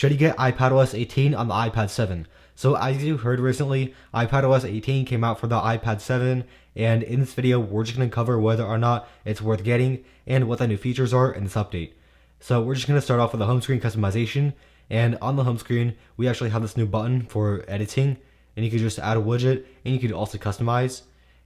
Should you get iPadOS 18 on the iPad 7? So as you heard recently, iPadOS 18 came out for the iPad 7, and in this video we're just going to cover whether or not it's worth getting and what the new features are in this update. So we're just going to start off with the home screen customization, and on the home screen we actually have this new button for editing, and you can just add a widget and you can also customize.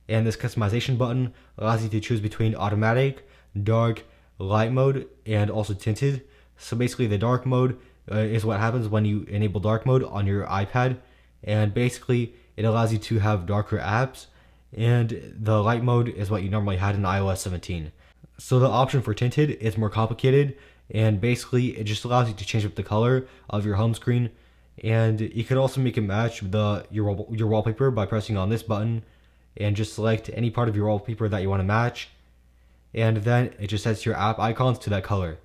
And this customization button allows you to choose between automatic, dark, light mode, and also tinted. So basically the dark mode is what happens when you enable dark mode on your iPad, and basically it allows you to have darker apps, and the light mode is what you normally had in iOS 17. So the option for tinted is more complicated, and basically it just allows you to change up the color of your home screen, and you could also make it match your wallpaper by pressing on this button and just select any part of your wallpaper that you want to match, and then it just sets your app icons to that color.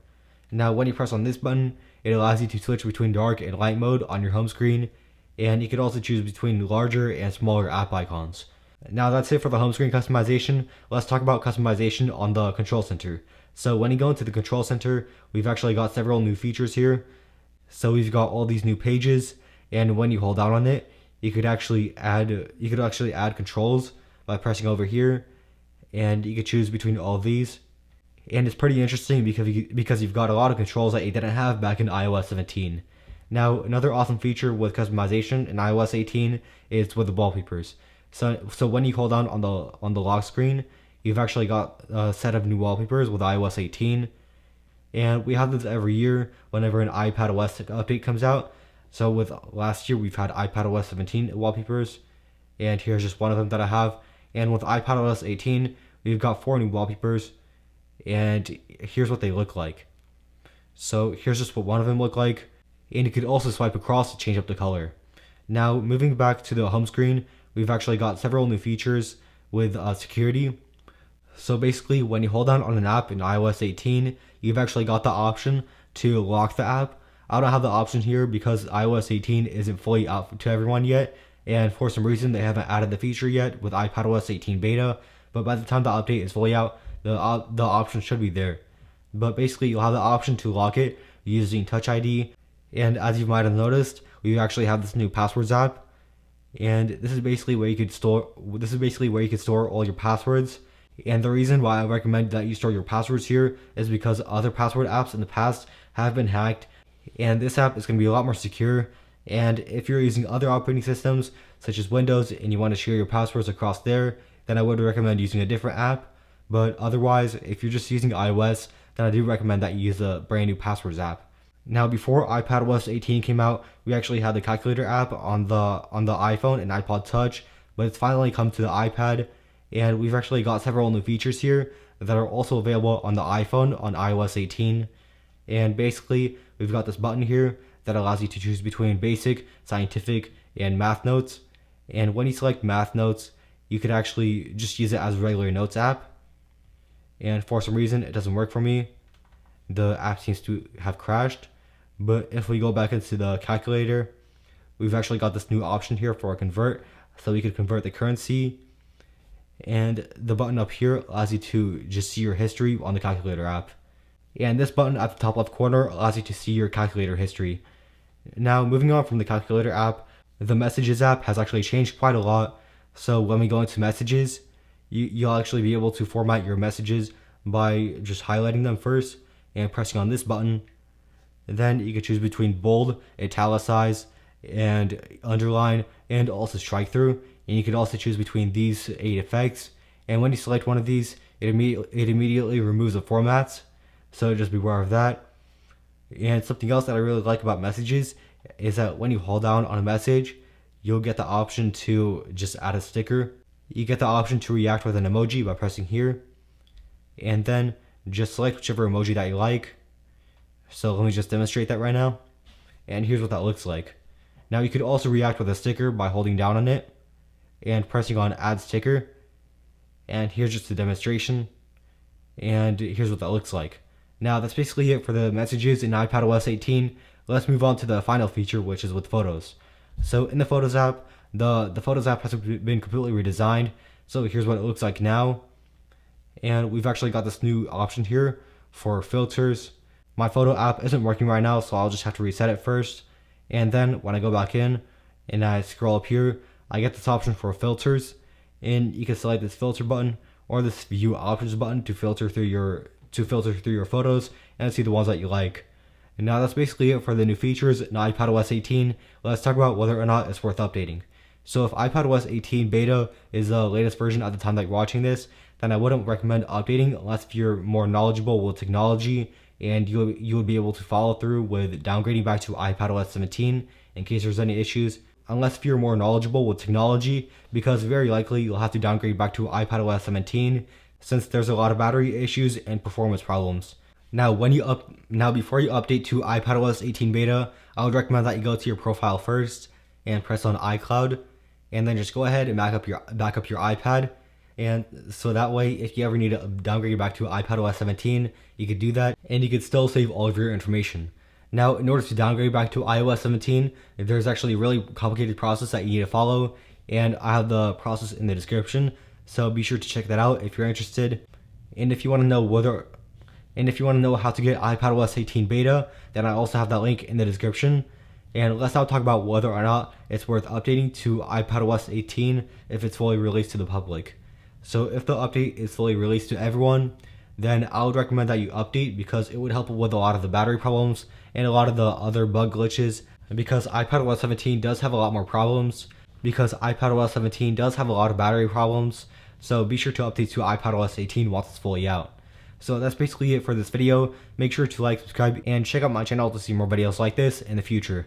Now when you press on this button, it allows you to switch between dark and light mode on your home screen, and you can also choose between larger and smaller app icons. Now that's it for the home screen customization. Let's talk about customization on the control center. So when you go into the control center, we've actually got several new features here. So we've got all these new pages, and when you hold down on it, you could actually add controls by pressing over here, and you could choose between all of these. And it's pretty interesting because you've got a lot of controls that you didn't have back in iOS 17. Now another awesome feature with customization in iOS 18 is with the wallpapers. So when you hold down on the lock screen, you've actually got a set of new wallpapers with iOS 18, and we have this every year whenever an iPadOS update comes out. So with last year we've had iPadOS 17 wallpapers, and here's just one of them that I have. And with iPadOS 18, we've got 4 new wallpapers, and here's what they look like. So here's just what one of them look like, and you could also swipe across to change up the color. Now moving back to the home screen, we've actually got several new features with security. So basically when you hold down on an app in iOS 18, you've actually got the option to lock the app. I don't have the option here because iOS 18 isn't fully out to everyone yet, and for some reason they haven't added the feature yet with iPadOS 18 beta, but by the time the update is fully out, the option should be there. But basically you'll have the option to lock it using Touch ID, and as you might have noticed, we actually have this new passwords app, and this is basically where you could store all your passwords. And the reason why I recommend that you store your passwords here is because other password apps in the past have been hacked, and this app is going to be a lot more secure. And if you're using other operating systems such as Windows and you want to share your passwords across there, then I would recommend using a different app. But otherwise, if you're just using iOS, then I do recommend that you use a brand new passwords app. Now before iPadOS 18 came out, we actually had the calculator app on the iPhone and iPod Touch, but it's finally come to the iPad, and we've actually got several new features here that are also available on the iPhone on iOS 18. And basically, we've got this button here that allows you to choose between basic, scientific, and math notes. And when you select math notes, you could actually just use it as a regular notes app. And for some reason, it doesn't work for me. The app seems to have crashed. But if we go back into the calculator, we've actually got this new option here for a convert. So we could convert the currency. And the button up here allows you to just see your history on the calculator app. And this button at the top left corner allows you to see your calculator history. Now moving on from the calculator app, the messages app has actually changed quite a lot. So when we go into messages, you'll actually be able to format your messages by just highlighting them first and pressing on this button. Then you can choose between bold, italicize, and underline, and also strike through. And you can also choose between these 8 effects. And when you select one of these, it immediately removes the formats. So just beware of that. And something else that I really like about messages is that when you hold down on a message, you'll get the option to just add a sticker. You get the option to react with an emoji by pressing here, and then just select whichever emoji that you like. So let me just demonstrate that right now. And here's what that looks like. Now you could also react with a sticker by holding down on it and pressing on add sticker. And here's just a demonstration. And here's what that looks like. Now that's basically it for the messages in iPadOS 18. Let's move on to the final feature, which is with photos. So in the Photos app, the Photos app has been completely redesigned. So here's what it looks like now. And we've actually got this new option here for filters. My photo app isn't working right now, so I'll just have to reset it first. And then when I go back in and I scroll up here, I get this option for filters, and you can select this filter button or this view options button to filter through your photos and see the ones that you like. And now that's basically it for the new features in iPadOS 18. Let's talk about whether or not it's worth updating. So if iPadOS 18 beta is the latest version at the time that you're watching this, then I wouldn't recommend updating unless if you're more knowledgeable with technology and you would be able to follow through with downgrading back to iPadOS 17 in case there's any issues. Unless if you're more knowledgeable with technology, because very likely you'll have to downgrade back to iPadOS 17 since there's a lot of battery issues and performance problems. Now, before you update to iPadOS 18 beta, I would recommend that you go to your profile first and press on iCloud, and then just go ahead and back up your iPad. And so that way, if you ever need to downgrade back to iPadOS 17, you could do that, and you could still save all of your information. Now, in order to downgrade back to iOS 17, there's actually a really complicated process that you need to follow, and I have the process in the description, so be sure to check that out if you're interested. And if you want to know how to get iPadOS 18 beta, then I also have that link in the description. And let's now talk about whether or not it's worth updating to iPadOS 18 if it's fully released to the public. So if the update is fully released to everyone, then I would recommend that you update because it would help with a lot of the battery problems and a lot of the other bug glitches, because iPadOS 17 does have a lot more problems, because iPadOS 17 does have a lot of battery problems. So be sure to update to iPadOS 18 once it's fully out. So that's basically it for this video. Make sure to like, subscribe, and check out my channel to see more videos like this in the future.